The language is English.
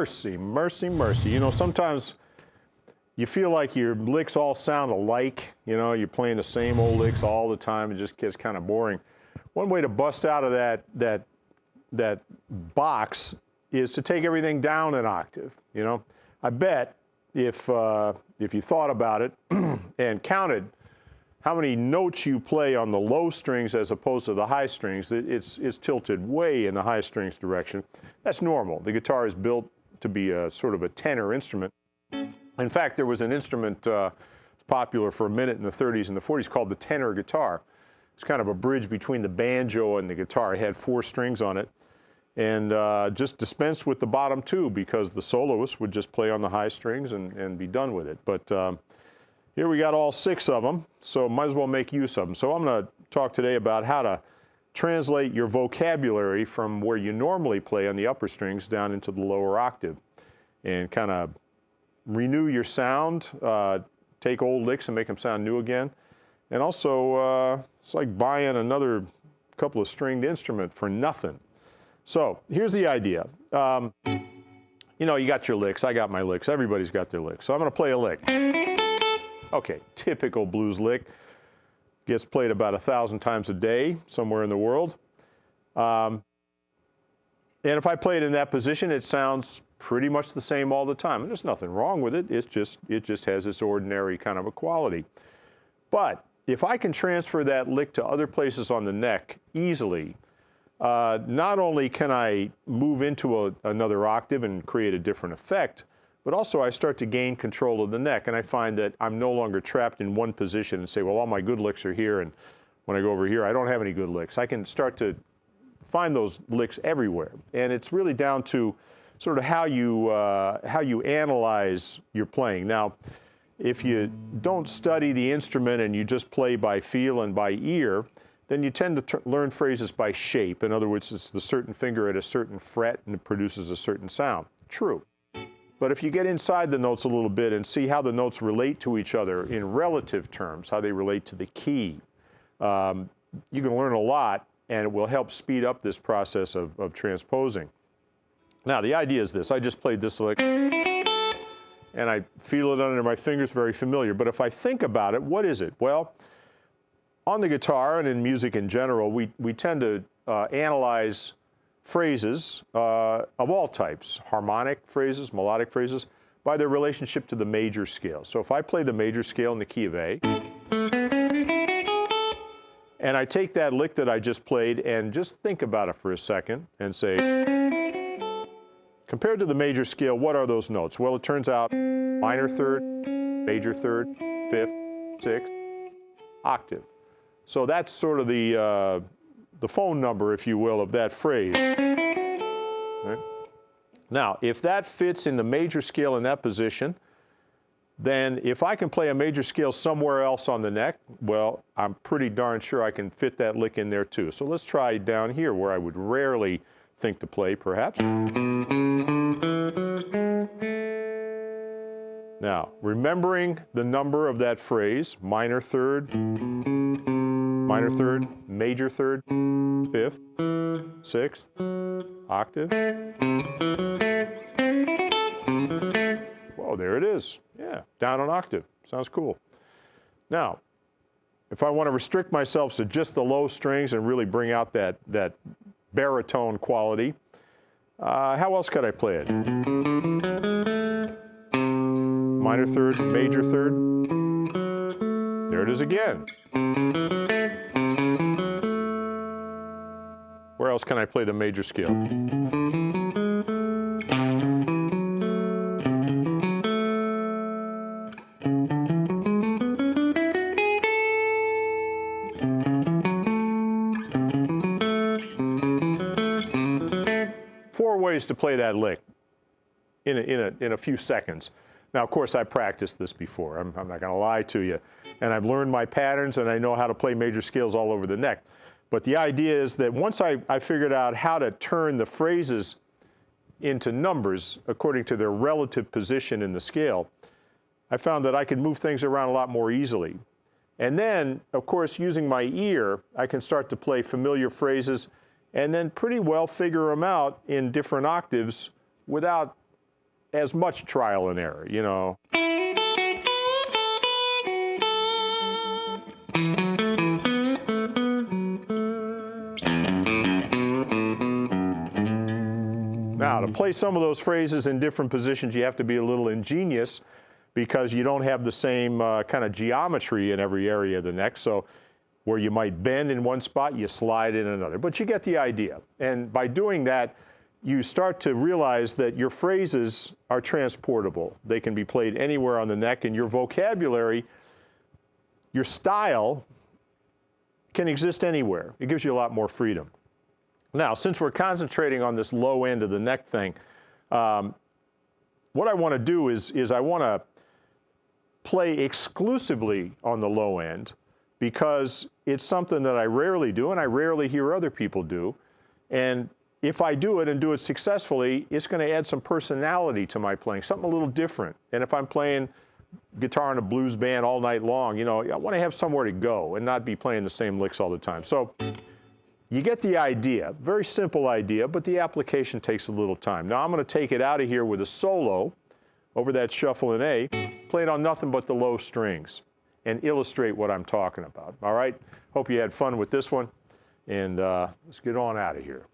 Mercy, mercy, mercy. You know, sometimes you feel like your licks all sound alike. You know, you're playing the same old licks all the time. It just gets kind of boring. One way to bust out of that box is to take everything down an octave. You know, I bet if you thought about it and counted how many notes you play on the low strings as opposed to the high strings, it's tilted way in the high strings direction. That's normal. The guitar is built to be a sort of a tenor instrument. In fact, there was an instrument popular for a minute in the 30s and the 40s called the tenor guitar. It's kind of a bridge between the banjo and the guitar. It had 4 strings on it, and just dispensed with the bottom 2 because the soloist would just play on the high strings and be done with it. But here we got all 6 of them, so might as well make use of them. So I'm going to talk today about how to translate your vocabulary from where you normally play on the upper strings down into the lower octave and kind of renew your sound, take old licks and make them sound new again. And also, it's like buying another couple of stringed instrument for nothing. So here's the idea. You know, you got your licks, I got my licks, everybody's got their licks. So I'm going to play a lick. Okay, typical blues lick. Gets played about 1,000 times a day somewhere in the world. And if I play it in that position, it sounds pretty much the same all the time. And there's nothing wrong with it. It just has its ordinary kind of a quality. But if I can transfer that lick to other places on the neck easily, not only can I move into another octave and create a different effect, but also I start to gain control of the neck, and I find that I'm no longer trapped in one position and say, well, all my good licks are here, and when I go over here, I don't have any good licks. I can start to find those licks everywhere, and it's really down to sort of how you analyze your playing. Now, if you don't study the instrument and you just play by feel and by ear, then you tend to learn phrases by shape. In other words, it's the certain finger at a certain fret and it produces a certain sound. True. But if you get inside the notes a little bit and see how the notes relate to each other in relative terms, how they relate to the key, you can learn a lot, and it will help speed up this process of transposing. Now, the idea is this. I just played this lick, and I feel it under my fingers, very familiar. But if I think about it, what is it? Well, on the guitar and in music in general, we tend to analyze phrases of all types, harmonic phrases, melodic phrases, by their relationship to the major scale. So if I play the major scale in the key of A, and I take that lick that I just played and just think about it for a second and say, compared to the major scale, what are those notes? Well, it turns out minor third, major third, fifth, sixth, octave. So that's sort of the phone number, if you will, of that phrase. Right? Now, if that fits in the major scale in that position, then if I can play a major scale somewhere else on the neck, well, I'm pretty darn sure I can fit that lick in there too. So let's try down here where I would rarely think to play, perhaps. Now, remembering the number of that phrase, minor third, major third, fifth, sixth, octave. Whoa, there it is. Yeah, down an octave. Sounds cool. Now, if I want to restrict myself to just the low strings and really bring out that baritone quality, how else could I play it? Minor third, major third. There it is again. Where else can I play the major scale? Four ways to play that lick in a few seconds. Now, of course, I practiced this before. I'm not going to lie to you. And I've learned my patterns, and I know how to play major scales all over the neck. But the idea is that once I figured out how to turn the phrases into numbers according to their relative position in the scale, I found that I could move things around a lot more easily. And then, of course, using my ear, I can start to play familiar phrases and then pretty well figure them out in different octaves without as much trial and error, you know. Now, to play some of those phrases in different positions, you have to be a little ingenious because you don't have the same kind of geometry in every area of the neck. So where you might bend in one spot, you slide in another. But you get the idea. And by doing that, you start to realize that your phrases are transportable. They can be played anywhere on the neck, and your vocabulary, your style, can exist anywhere. It gives you a lot more freedom. Now, since we're concentrating on this low end of the neck thing, what I want to do is I want to play exclusively on the low end because it's something that I rarely do and I rarely hear other people do. And if I do it and do it successfully, it's going to add some personality to my playing, something a little different. And if I'm playing guitar in a blues band all night long, you know, I want to have somewhere to go and not be playing the same licks all the time. So you get the idea, very simple idea, but the application takes a little time. Now I'm going to take it out of here with a solo over that shuffle in A, play it on nothing but the low strings, and illustrate what I'm talking about. All right? Hope you had fun with this one, and let's get on out of here.